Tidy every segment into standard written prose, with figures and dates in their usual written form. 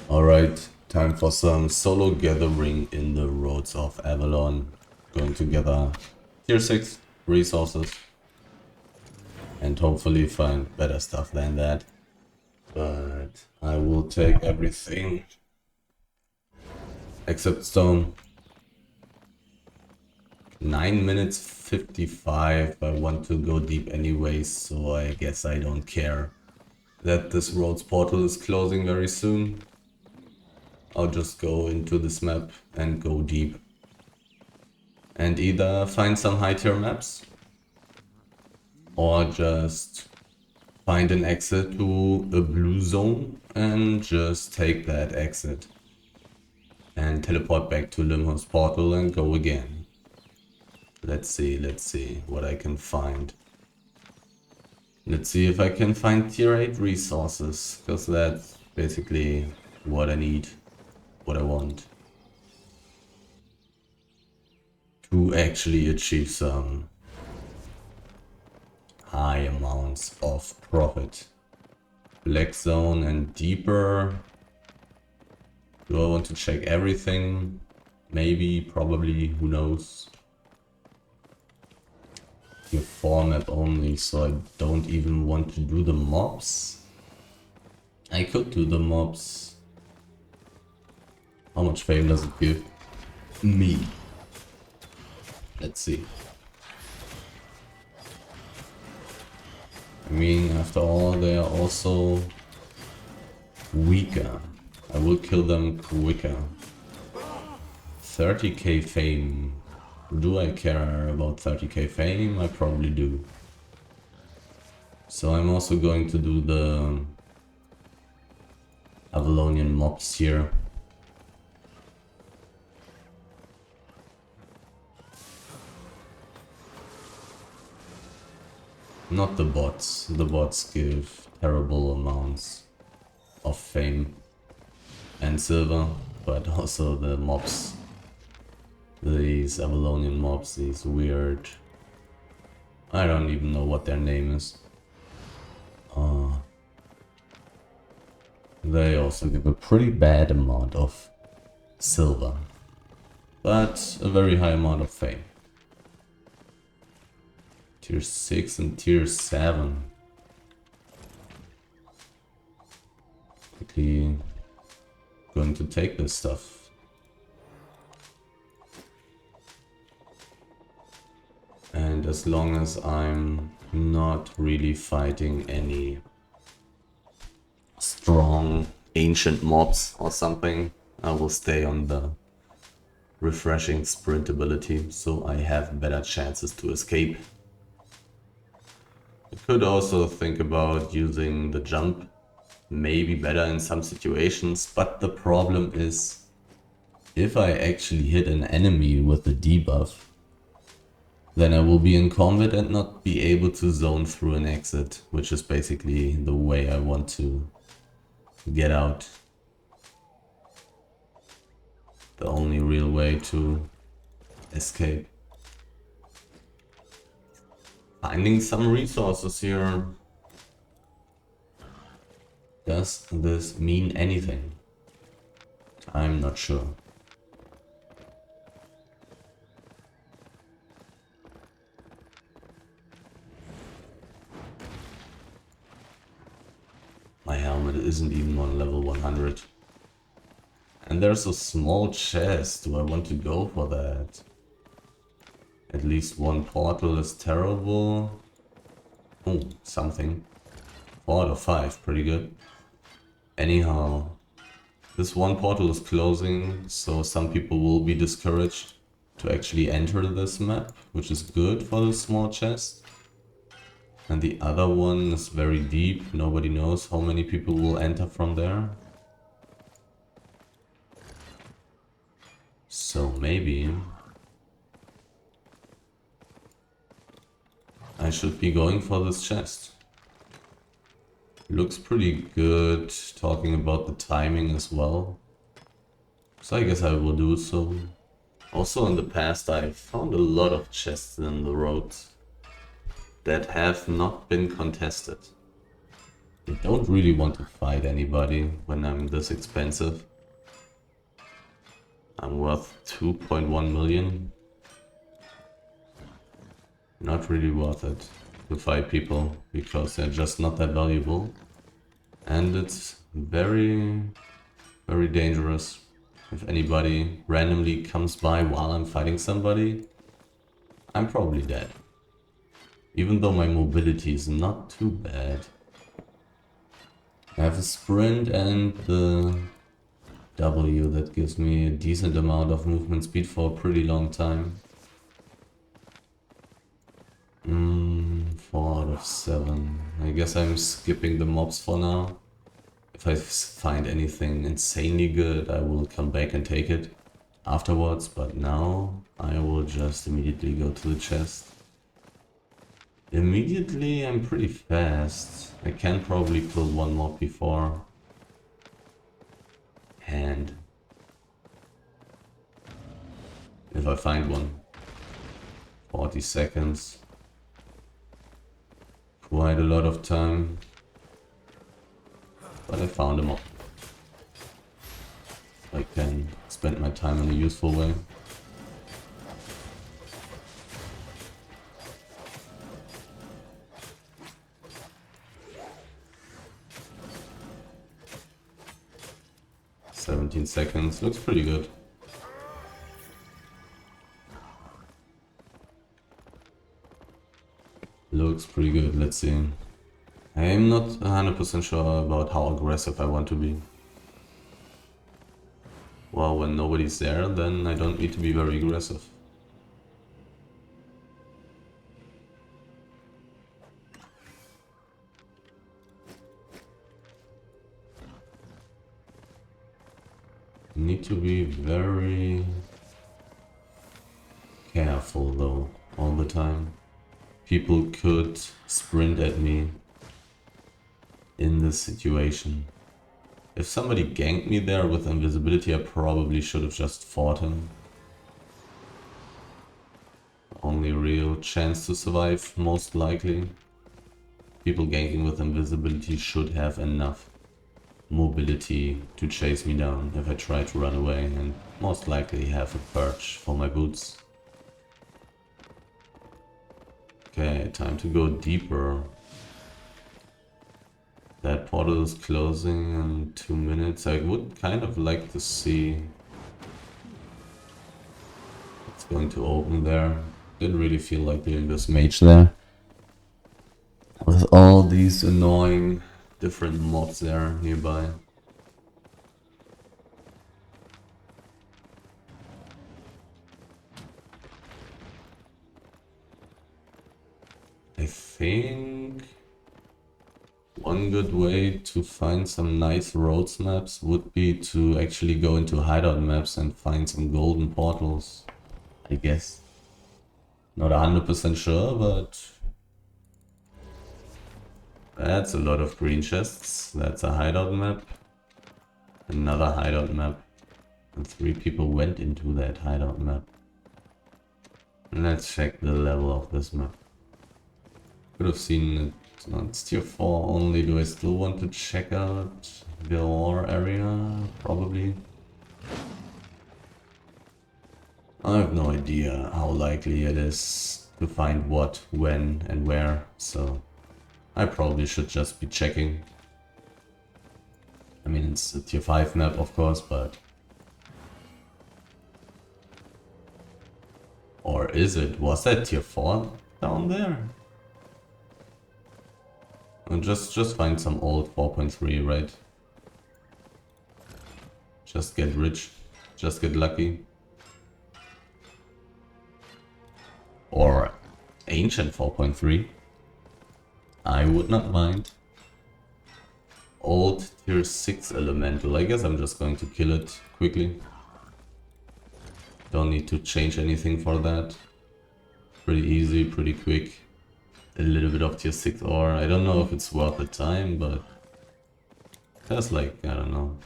Alright, time for some solo gathering in the roads of Avalon. Going to gather tier 6 resources and hopefully find better stuff than that. But I will take everything except stone. 9 minutes 55. I want to go deep anyways, so I guess I don't care that this roads portal is closing very soon. I'll just go into this map and go deep. And either find some high tier maps or just find an exit to a blue zone and just take that exit. And teleport back to Limho's portal and go again. Let's see what I can find. Let's see if I can find tier 8 resources, because that's basically what I need, what I want to actually achieve some high amounts of profit. Black zone and deeper. Do I want to check everything? Maybe, probably, who knows? Tier 4 map only, so I don't even want to do the mobs. I could do the mobs. How much fame does it give me? Let's see. I mean, after all, they are also weaker. I will kill them quicker. 30k fame. Do I care about 30k fame? I probably do. So I'm also going to do the Avalonian mobs here. Not the bots. The bots give terrible amounts of fame and silver, but also the mobs. These Avalonian mobs, these weird... I don't even know what their name is. They also give a pretty bad amount of silver, but a very high amount of fame. Tier 6 and tier 7. Quickly going to take this stuff. And as long as I'm not really fighting any strong ancient mobs or something, I will stay on the refreshing sprint ability, so I have better chances to escape. I could also think about using the jump, maybe better in some situations, but the problem is if I actually hit an enemy with the debuff, then I will be in combat and not be able to zone through an exit, which is basically the way I want to get out. The only real way to escape. Finding some resources here. Does this mean anything? I'm not sure. My helmet isn't even on level 100. And there's a small chest. Do I want to go for that? At least one portal is terrible. Oh, something. 4 out of 5, pretty good. Anyhow, this one portal is closing, so some people will be discouraged to actually enter this map, which is good for the small chest. And the other one is very deep. Nobody knows how many people will enter from there. So maybe I should be going for this chest. Looks pretty good, talking about the timing as well. So I guess I will do so. Also in the past I found a lot of chests in the road that have not been contested. I don't really want to fight anybody when I'm this expensive. I'm worth 2.1 million. Not really worth it to fight people because they're just not that valuable. And it's very, very dangerous. If anybody randomly comes by while I'm fighting somebody, I'm probably dead. Even though my mobility is not too bad. I have a sprint and the W that gives me a decent amount of movement speed for a pretty long time. 4 out of 7. I guess I'm skipping the mobs for now. If I find anything insanely good, I will come back and take it afterwards, but now I will just immediately go to the chest. Immediately, I'm pretty fast. I can probably kill one mob before hand. If I find one. 40 seconds. Quite a lot of time. But I found them all. I can spend my time in a useful way. "17 seconds, looks pretty good. Looks pretty good, let's see. I'm not 100% sure about how aggressive I want to be. Well, when nobody's there, then I don't need to be very aggressive. Need to be very careful though, all the time. People could sprint at me in this situation. If somebody ganked me there with invisibility, I probably should have just fought him. Only real chance to survive, most likely. People ganking with invisibility should have enough mobility to chase me down if I try to run away, and most likely have a perch for my boots. Okay, time to go deeper. That portal is closing in 2 minutes. I would kind of like to see what's going to open there. Didn't really feel like doing this mage there. With all these annoying different mobs there nearby. I think one good way to find some nice roads maps would be to actually go into hideout maps and find some golden portals, I guess. Not 100% sure, but that's a lot of green chests. That's a hideout map. Another hideout map. And 3 people went into that hideout map. Let's check the level of this map. Could have seen it. It's tier 4 only. Do I still want to check out the ore area? Probably. I have no idea how likely it is to find what, when, and where, so I probably should just be checking. I mean, it's a tier 5 map, of course, but... Or is it? Was that tier 4 down there? And just find some old 4.3, right? Just get rich. Just get lucky. Or ancient 4.3. I would not mind. Old tier 6 elemental. I guess I'm just going to kill it quickly. Don't need to change anything for that. Pretty easy, pretty quick. A little bit of tier 6 ore. I don't know if it's worth the time, but there's like, I don't know,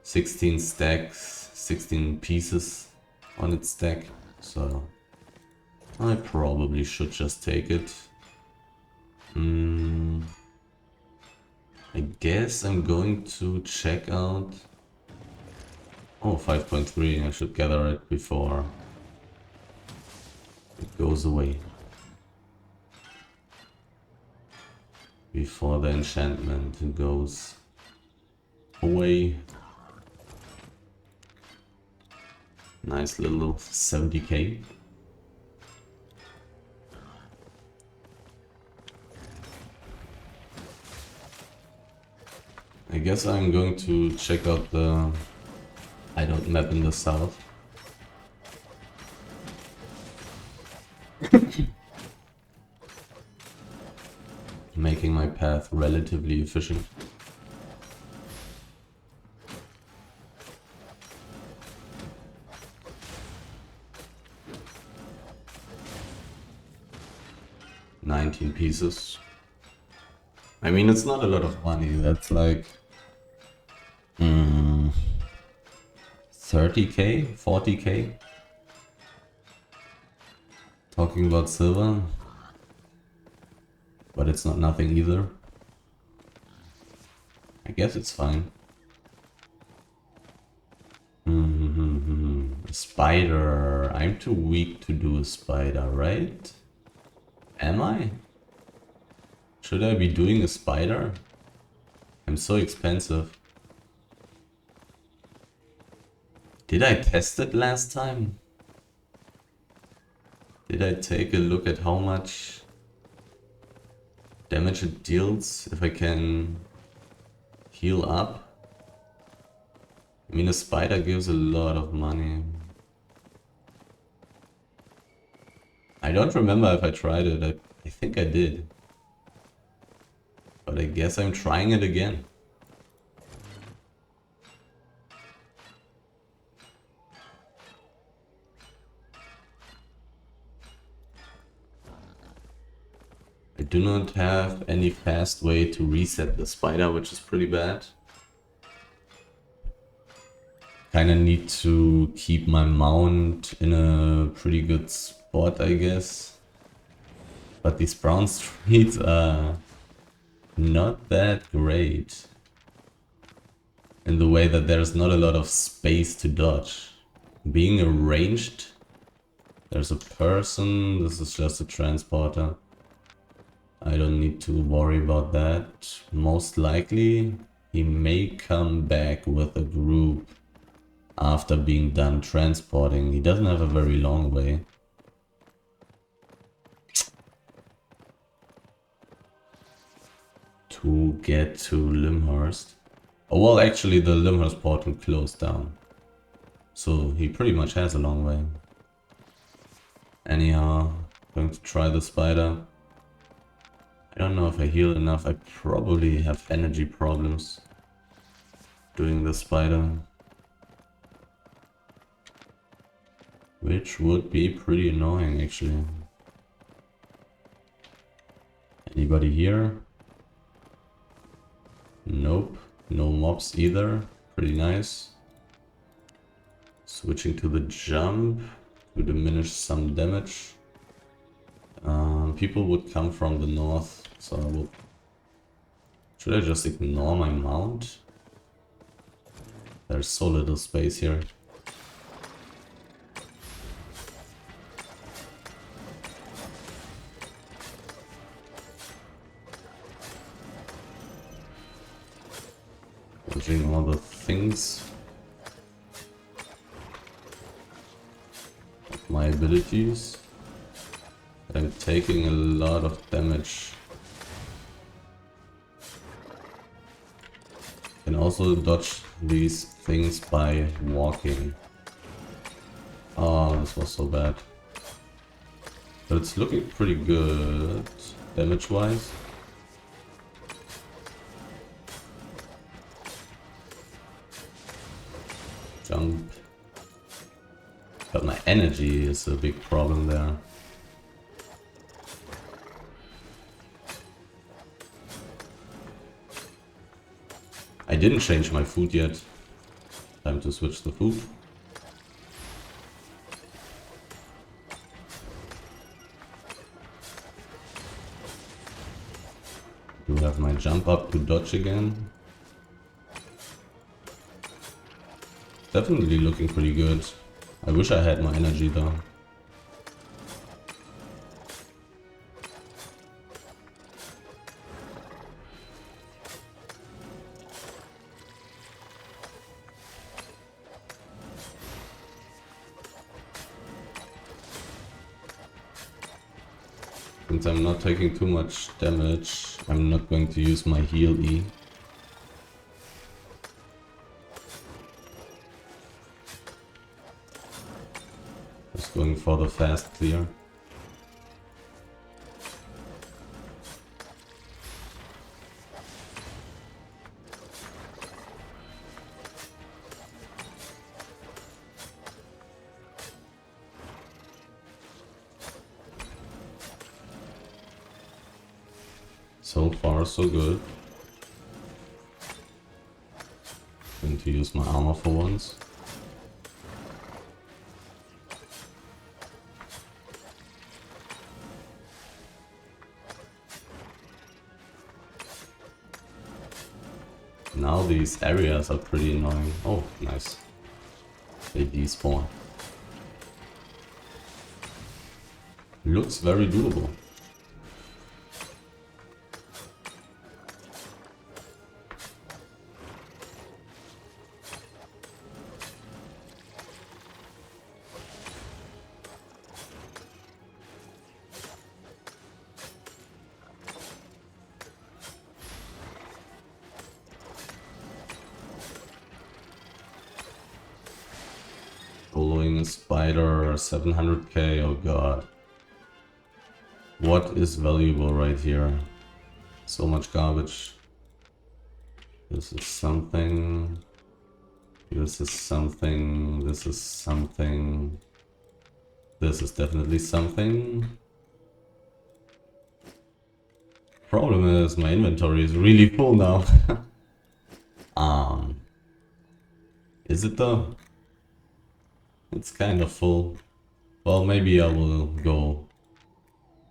16 stacks, 16 pieces on its stack, so I probably should just take it. I guess I'm going to check out... Oh, 5.3, I should gather it before it goes away. Before the enchantment goes away. Nice little 70k. I guess I'm going to check out the hideout map in the south. Making my path relatively efficient. $19 pieces. I mean, it's not a lot of money. That's like 30k, 40k. Talking about silver, but it's not nothing either. I guess it's fine. A spider. I'm too weak to do a spider, right? Am I? Should I be doing a spider? I'm so expensive. Did I test it last time? Did I take a look at how much damage it deals if I can heal up? I mean, a spider gives a lot of money. I don't remember if I tried it. I think I did. But I guess I'm trying it again. I do not have any fast way to reset the spider, which is pretty bad. Kinda need to keep my mount in a pretty good spot, I guess. But these brown streets are not that great. In the way that there's not a lot of space to dodge. Being arranged, there's a person, this is just a transporter. I don't need to worry about that. Most likely, he may come back with a group after being done transporting. He doesn't have a very long way. To get to Limhurst. Oh, well, actually, the Limhurst portal closed down. So he pretty much has a long way. Anyhow, going to try the spider. I don't know if I heal enough. I probably have energy problems doing the spider. Which would be pretty annoying, actually. Anybody here? Nope. No mobs either. Pretty nice. Switching to the jump to diminish some damage. People would come from the north, so I will... Should I just ignore my mount? There's so little space here. Watching all the things. My abilities. I'm taking a lot of damage. Can also dodge these things by walking. Oh, this was so bad. But it's looking pretty good, damage-wise. Jump. But my energy is a big problem there. I didn't change my food yet. Time to switch the food. Do have my jump up to dodge again. Definitely looking pretty good. I wish I had more energy though. Since I'm not taking too much damage, I'm not going to use my heal E. Just going for the fast clear. So far, so good. Going to use my armor for once. Now these areas are pretty annoying. Oh, nice. They despawn. Looks very doable. Following a spider, 700k, oh god. What is valuable right here? So much garbage. This is something. This is something. This is something. This is definitely something. Problem is my inventory is really full now. Is it though? It's kind of full. Well, maybe I will go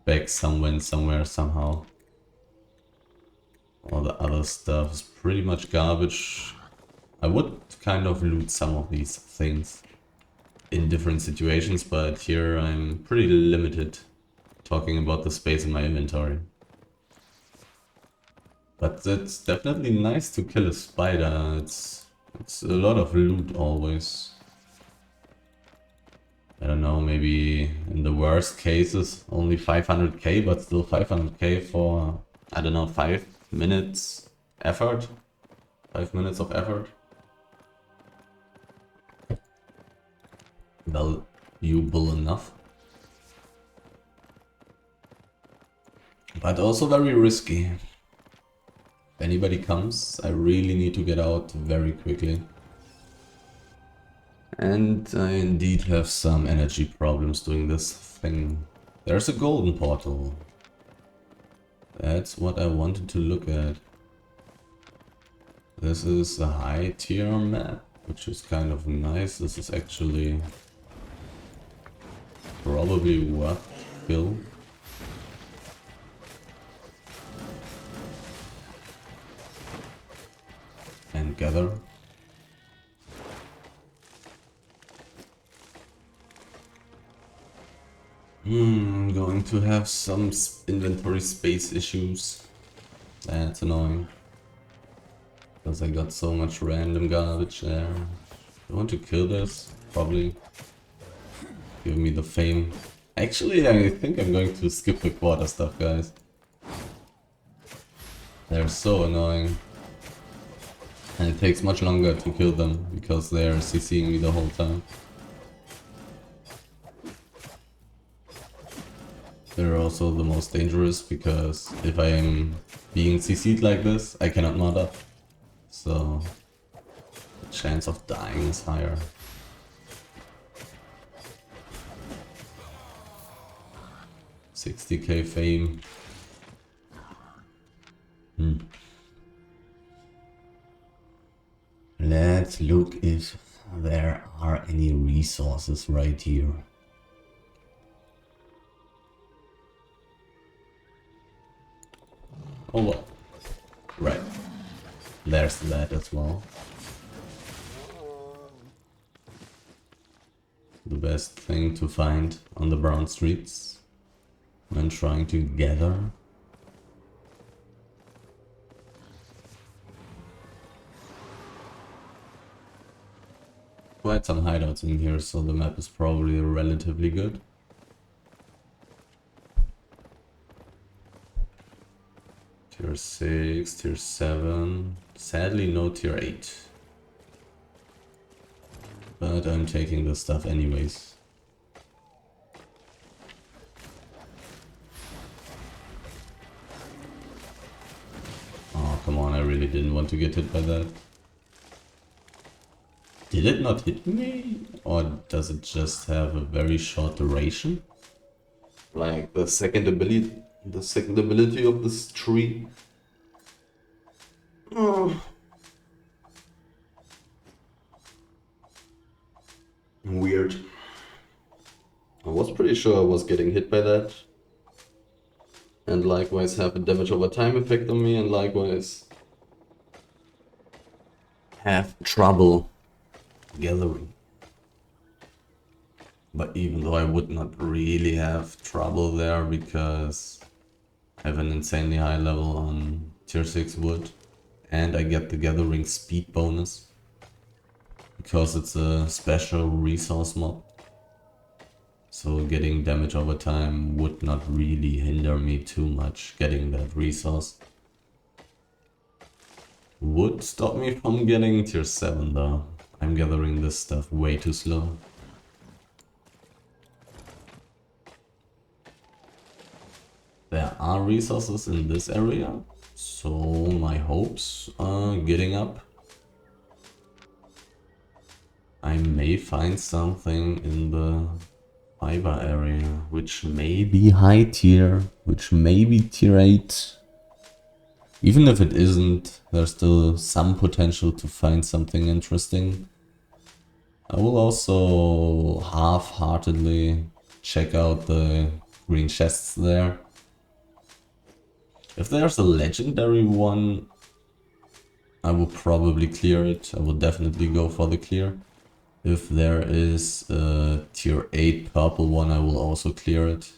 back somewhere somehow. All the other stuff is pretty much garbage. I would kind of loot some of these things in different situations, but here I'm pretty limited talking about the space in my inventory. But it's definitely nice to kill a spider. It's a lot of loot always. I don't know, maybe in the worst cases only 500k, but still 500k for, I don't know, 5 minutes effort? 5 minutes of effort? Valuable enough. But also very risky. If anybody comes, I really need to get out very quickly. And I indeed have some energy problems doing this thing. There's a golden portal. That's what I wanted to look at. This is a high tier map, which is kind of nice. This is actually probably worth kill. And gather. I'm going to have some inventory space issues. That's annoying. Because I got so much random garbage there. I want to kill this, probably. Give me the fame. Actually, I think I'm going to skip the quarter stuff, guys. They're so annoying. And it takes much longer to kill them, because they are CCing me the whole time. They're also the most dangerous, because if I am being CC'd like this, I cannot mod up. So the chance of dying is higher. $60k fame. Let's look if there are any resources right here. Oh well. there's that as well. The best thing to find on the brown streets when trying to gather. Quite some hideouts in here, so the map is probably relatively good. Tier 6, tier 7, sadly no tier 8. But I'm taking the stuff anyways. Oh, come on, I really didn't want to get hit by that. Did it not hit me? Or does it just have a very short duration? Like the second ability of this tree. Weird. I was pretty sure I was getting hit by that. And likewise have a damage over time effect on me, and likewise have trouble gathering. But even though I would not really have trouble there because I have an insanely high level on tier 6 wood and I get the gathering speed bonus because it's a special resource mod. So getting damage over time would not really hinder me too much getting that resource. Would stop me from getting tier 7 though. I'm gathering this stuff way too slow. There are resources in this area, so my hopes are getting up. I may find something in the fiber area, which may be high tier, which may be tier 8. Even if it isn't, there's still some potential to find something interesting. I will also half-heartedly check out the green chests there. If there's a legendary one, I will probably clear it. I will definitely go for the clear. If there is a tier 8 purple one, I will also clear it.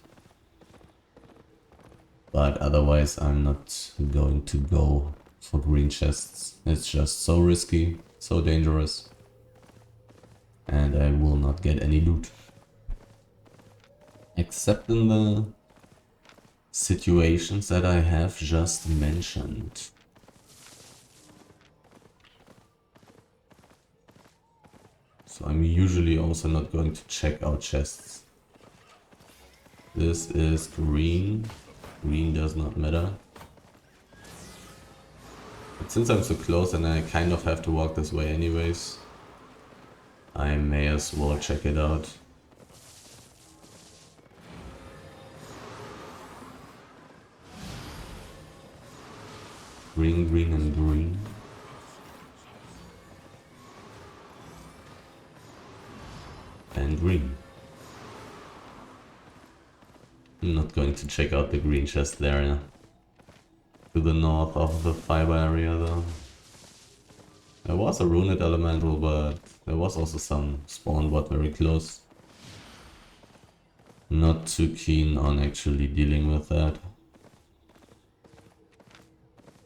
But otherwise I'm not going to go for green chests. It's just so risky, so dangerous. And I will not get any loot. Except in the situations that I have just mentioned. So I'm usually also not going to check out chests. This is green. Green does not matter. But since I'm so close and I kind of have to walk this way anyways, I may as well check it out. Green, green and green. And green. I'm not going to check out the green chest there, yeah. To the north of the fiber area though. There was a runed elemental, but there was also some spawn bot very close. Not too keen on actually dealing with that.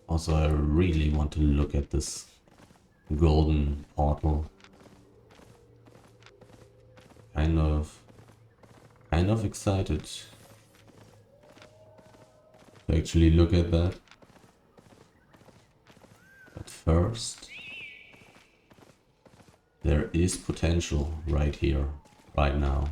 Also, I really want to look at this golden portal. Kind of excited to actually look at that. But first, there is potential right here, right now.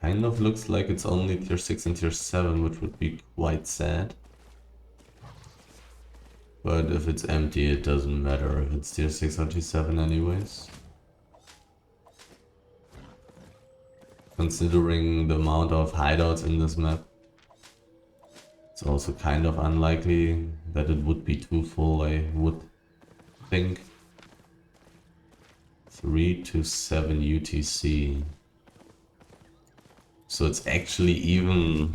Kind of looks like it's only tier 6 and tier 7, which would be quite sad. But if it's empty, it doesn't matter if it's tier 6 or tier 7 anyways. Considering the amount of hideouts in this map, it's also kind of unlikely that it would be too full, I would think. 3 to 7 UTC. So it's actually even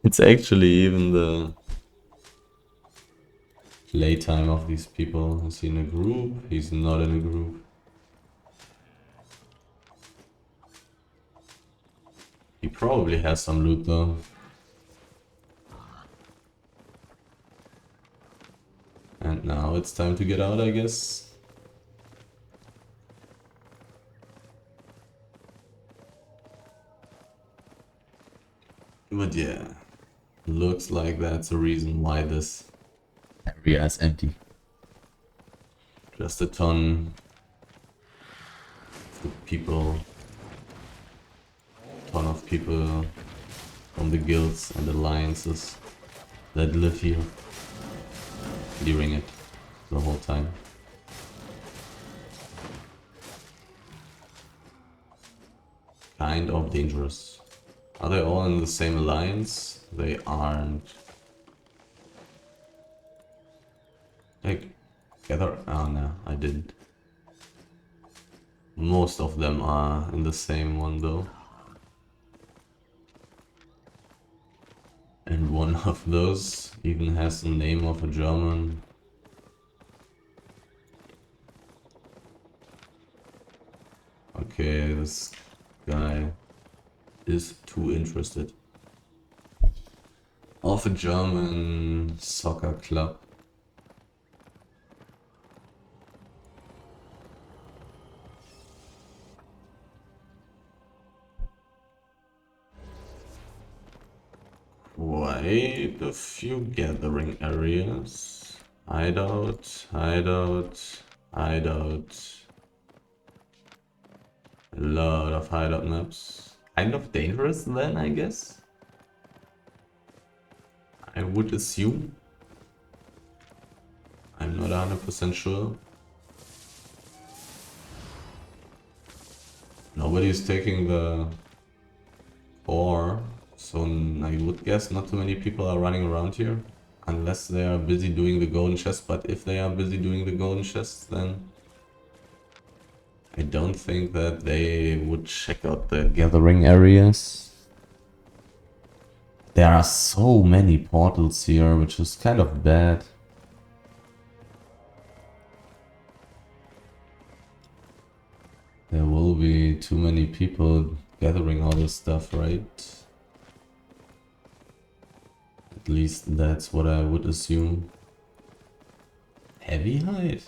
It's actually even the playtime of these people. Is he in a group? He's not in a group. He probably has some loot though. And now it's time to get out, I guess. But yeah, looks like that's the reason why this area is empty. Just a ton of people, from the guilds and alliances that live here, clearing it the whole time. Kind of dangerous. Are they all in the same alliance? They aren't. Like, gather. Oh no, I didn't. Most of them are in the same one though. And one of those even has the name of a German. Okay, this guy is too interested. Of a German soccer club. Quite a few gathering areas. Hideout, hideout, hideout. A lot of hideout maps. Kind of dangerous then, I guess. I would assume. I'm not 100% sure. Nobody's taking the ore, so I would guess not too many people are running around here. Unless they are busy doing the golden chest, but if they are busy doing the golden chests, then I don't think that they would check out the gathering areas. There are so many portals here, which is kind of bad. There will be too many people gathering all this stuff, right? At least that's what I would assume. Heavy hide?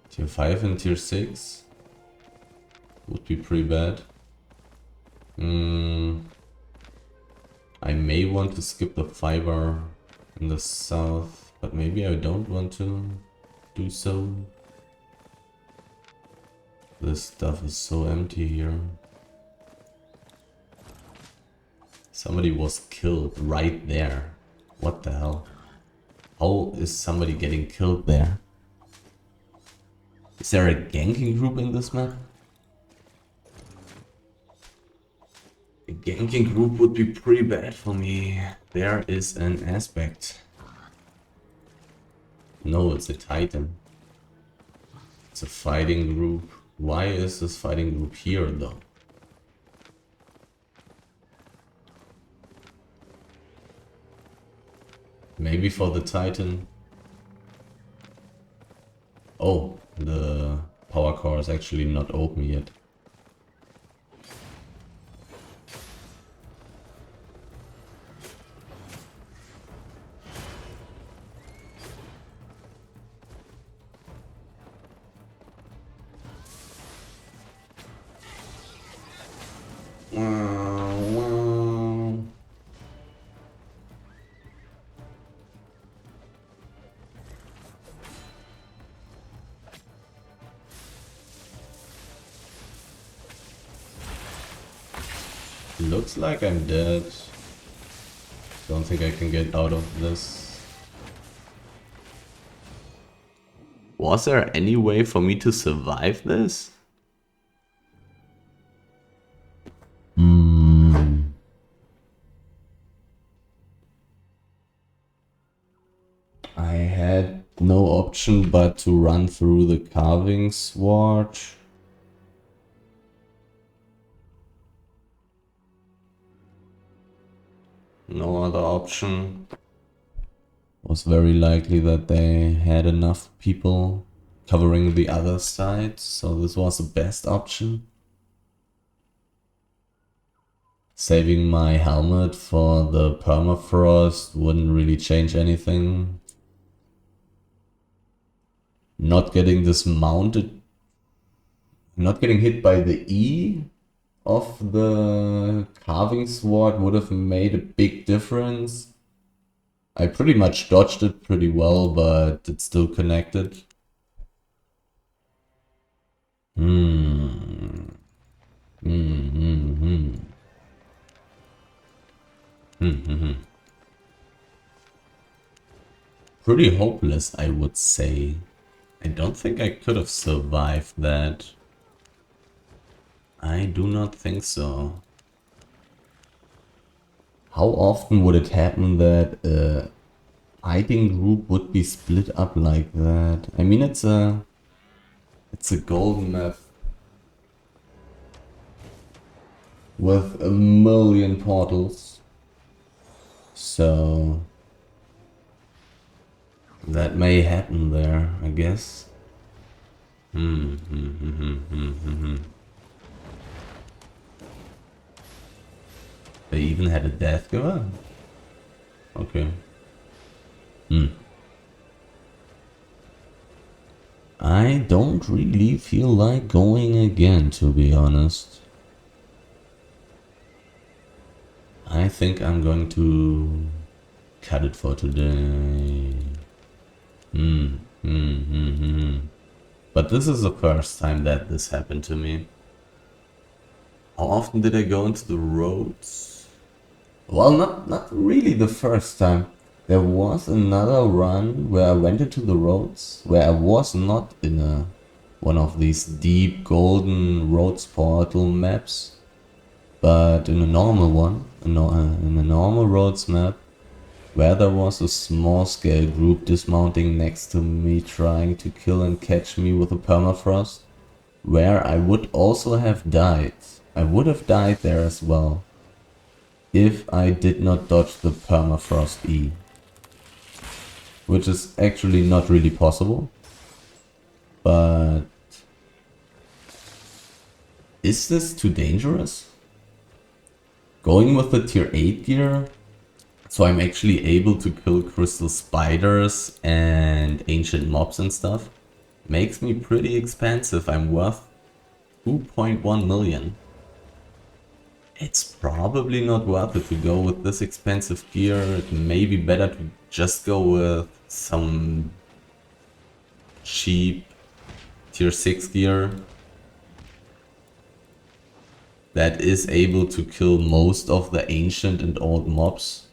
Tier 5 and tier 6? Would be pretty bad. I may want to skip the fiber in the south, but maybe I don't want to do so. This stuff is so empty here. Somebody was killed right there. What the hell? How is somebody getting killed there? Is there a ganking group in this map? A ganking group would be pretty bad for me. There is an aspect. No, it's a Titan. It's a fighting group. Why is this fighting group here though? Maybe for the Titan. Oh, the power core is actually not open yet. Looks like I'm dead. Don't think I can get out of this. Was there any way for me to survive this? I had no option but to run through the carving sword. no other option. Was very likely that they had enough people covering the other side, so this was the best option. Saving my helmet for the permafrost wouldn't really change anything. Not getting dismounted, not getting hit by the E of the carving sword would have made a big difference. I pretty much dodged it pretty well, but it's still connected. Pretty hopeless, I would say. I don't think I could have survived that. I do not think so. How often would it happen that a fighting group would be split up like that? I mean, it's a golden map with a million portals, so that may happen there, I guess. They even had a death giver? Okay. I don't really feel like going again, to be honest. I think I'm going to cut it for today. But this is the first time that this happened to me. How often did I go into the roads? Well, not really the first time. There was another run where I went into the roads, where I was not in one of these deep golden roads portal maps, but in a normal one, in a normal roads map, where there was a small scale group dismounting next to me trying to kill and catch me with a permafrost, where I would also have died. I would have died there as well, if I did not dodge the permafrost E. Which is actually not really possible. But is this too dangerous? Going with the tier 8 gear, so I'm actually able to kill crystal spiders and ancient mobs and stuff, makes me pretty expensive. I'm worth 2.1 million. It's probably not worth it to go with this expensive gear. It may be better to just go with some cheap tier 6 gear that is able to kill most of the ancient and old mobs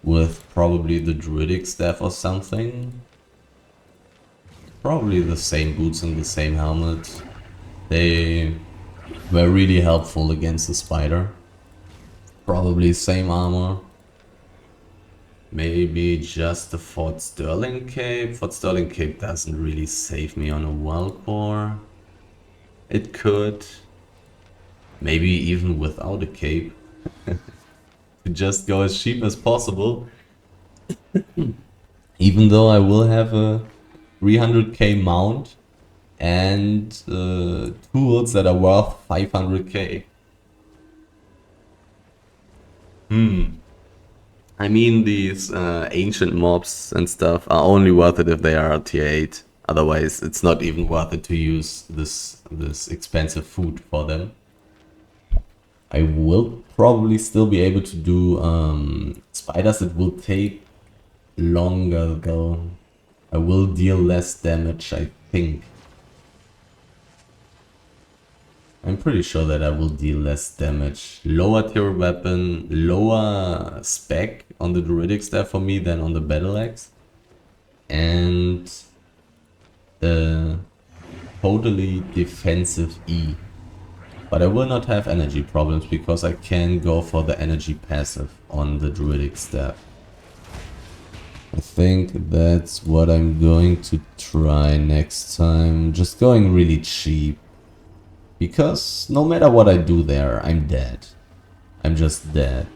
with probably the druidic staff or something. Probably the same boots and the same helmet. They were really helpful against the spider. Probably same armor. Maybe just the Fort Sterling cape. Fort Sterling cape doesn't really save me on a wild boar. It could. Maybe even without a cape. To just go as cheap as possible. Even though I will have a 300k mount and tools that are worth 500k. I mean, these ancient mobs and stuff are only worth it if they are tier 8. Otherwise, it's not even worth it to use this expensive food for them. I will probably still be able to do spiders. It will take longer though. I will deal less damage, I think. I'm pretty sure that I will deal less damage. Lower tier weapon, lower spec on the druidic staff for me than on the battle axe. And totally defensive E. But I will not have energy problems because I can go for the energy passive on the druidic staff. I think that's what I'm going to try next time. Just going really cheap. Because no matter what I do there, I'm dead. I'm just dead.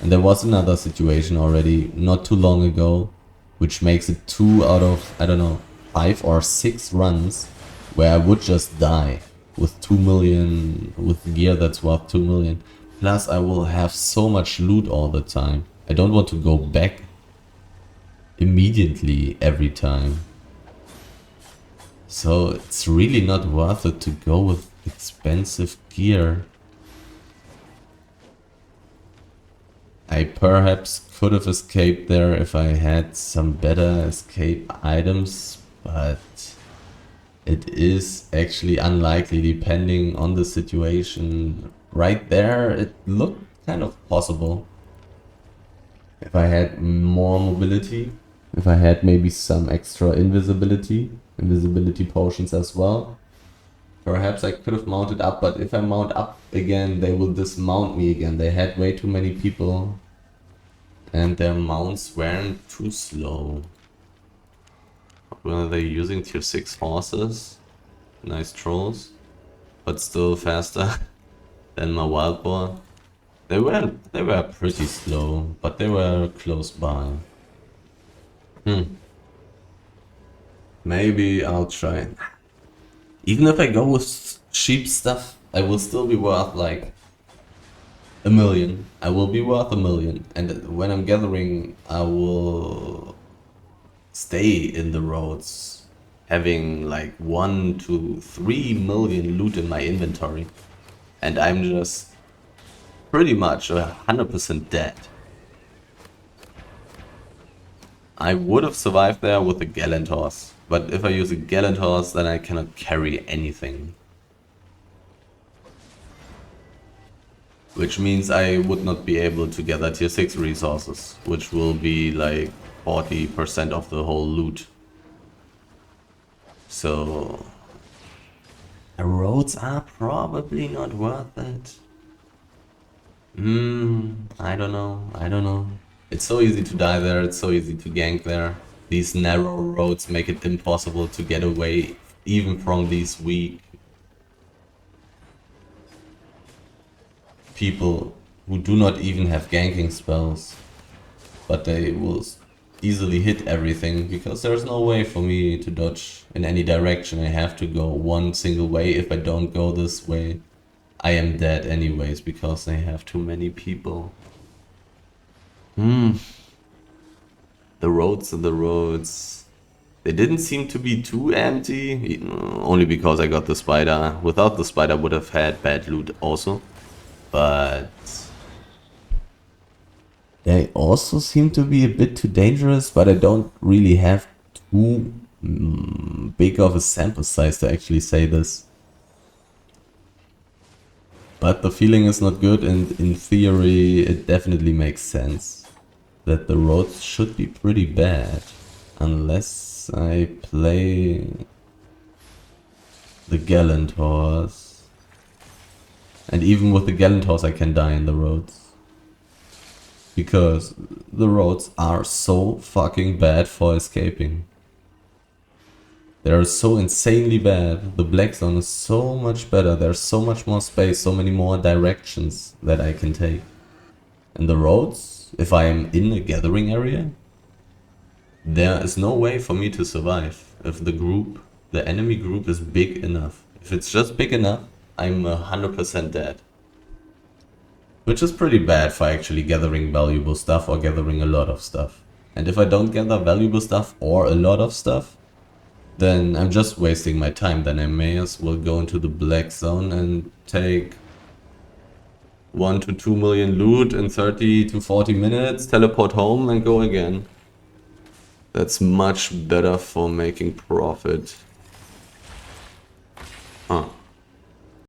And there was another situation already not too long ago, which makes it 2 out of, I don't know, 5 or 6 runs where I would just die with 2 million, with gear that's worth 2 million. Plus I will have so much loot all the time. I don't want to go back immediately every time. So it's really not worth it to go with expensive gear. I perhaps could have escaped there if I had some better escape items, but it is actually unlikely depending on the situation. Right there it looked kind of possible. If I had more mobility, if I had maybe some extra invisibility potions as well, perhaps I could have mounted up, but if I mount up again, they will dismount me again. They had way too many people and their mounts weren't too slow. Were they using tier 6 horses? Nice trolls, but still faster than my wild boar. They were pretty slow, but they were close by. Maybe I'll try. Even if I go with cheap stuff, I will still be worth like 1 million. I will be worth 1 million. And when I'm gathering, I will stay in the roads, having like 1 to 3 million loot in my inventory. And I'm just pretty much 100% dead. I would have survived there with a gallant horse. But if I use a gallant horse, then I cannot carry anything. Which means I would not be able to gather tier 6 resources, which will be like 40% of the whole loot. So the roads are probably not worth it. I don't know. It's so easy to die there, it's so easy to gank there. These narrow roads make it impossible to get away even from these weak people who do not even have ganking spells. But they will easily hit everything because there's no way for me to dodge in any direction. I have to go one single way. If I don't go this way, I am dead anyways because they have too many people. The roads. They didn't seem to be too empty, only because I got the spider. Without the spider would have had bad loot also. But they also seem to be a bit too dangerous, but I don't really have too big of a sample size to actually say this. But the feeling is not good, and in theory it definitely makes sense that the roads should be pretty bad, unless I play the gallant horse. And even with the gallant horse I can die in the roads. Because the roads are so fucking bad for escaping. They are so insanely bad. The black zone is so much better. There's so much more space, so many more directions that I can take. And the roads, if I am in a gathering area, there is no way for me to survive. If the enemy group is big enough. If it's just big enough, I'm 100% dead. Which is pretty bad for actually gathering valuable stuff or gathering a lot of stuff. And if I don't gather valuable stuff or a lot of stuff, then I'm just wasting my time. Then I may as well go into the black zone and take 1 to 2 million loot in 30 to 40 minutes, teleport home and go again. That's much better for making profit.